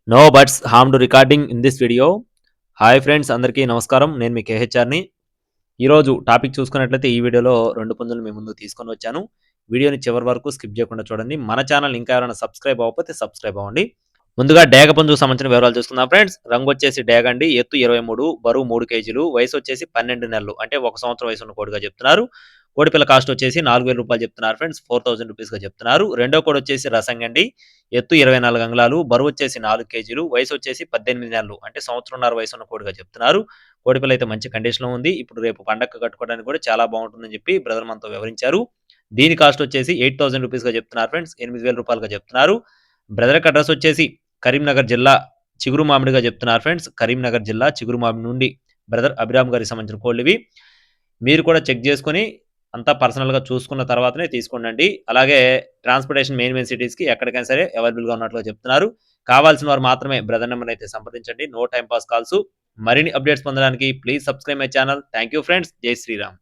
No buts harm to recording in this video. Hi friends, అందరికీ నమస్కారం. నేను మీ కేహెచ్ఆర్ని. ఈరోజు టాపిక్ చూసుకున్నట్లయితే ఈ వీడియోలో 2 పుంజులు మీ ముందుకు తీసుకొని వచ్చాను. వీడియోని చివరి వరకు స్కిప్ చేయకుండా చూడండి. మన ఛానల్ ఇంకా ఎవరైనా సబ్స్క్రైబ్ అవ్వకపోతే సబ్స్క్రైబ్ అవ్వండి. ముందుగా డేగ పుంజుకు సంబంధించిన వివరాలు చూసుకుందాం ఫ్రెండ్స్. రంగు వచ్చేసి డేగ అండి. ఎత్తు 23, బరువు 3 కేజీలు, వయసు వచ్చేసి 12 నెలలు, అంటే 1 సంవత్సరం వయసు ఉన్న కోడిగా చెప్తున్నారు. కోడిపిల్ల కాస్ట్ వచ్చేసి 4000 రూపాయలు చెప్తున్నారు ఫ్రెండ్స్. 4000 రూపీస్‌గా చెప్తున్నారు. రెండో కోడి వచ్చేసి రసంగి అండి. ఎత్తు 24 అంగుళాలు, బరువు వచ్చేసి 4 కేజీలు, వయసు వచ్చేసి 18 నెలలు, అంటే సంవత్సరంన్నర వయసు ఉన్న కోడిగా చెప్తున్నారు. కోడిపిల్ల అయితే మంచి కండిషన్‌లో ఉంది. ఇప్పుడు రేపు పండగకి కట్టుకోవడానికి కూడా చాలా బాగుంటుందని చెప్పి బ్రదర్ మనతో వివరించారు. దీని కాస్ట్ వచ్చేసి 8000 రూపీస్‌గా చెప్తున్నారు ఫ్రెండ్స్. 8000 రూపాయలుగా చెప్తున్నారు. బ్రదర్ యొక్క అడ్రెస్ వచ్చేసి కరీంనగర్ జిల్లా చిగురుమామిడిగా చెప్తున్నారు ఫ్రెండ్స్. కరీంనగర్ జిల్లా చిగురుమామిడి నుండి బ్రదర్ అభిరామ్ గారికి సంబంధించిన కోళ్ళివి. మీరు కూడా చెక్ చేసుకొని అంతా పర్సనల్‌గా చూసుకున్న తర్వాతనే తీసుకోండండి. అలాగే ట్రాన్స్‌పోర్టేషన్ మెయిన్ సిటీస్‌కి ఎక్కడికైనా సరే అవైలబుల్‌గా ఉన్నట్లుగా చెప్తున్నారు. కావాల్సిన వారు మాత్రమే బ్రదర్ నంబర్‌ని అయితే సంప్రదించండి. No time pass calls. మరిన్ని అప్డేట్స్ పొందడానికి please subscribe my channel. Thank you friends. జై శ్రీరామ్.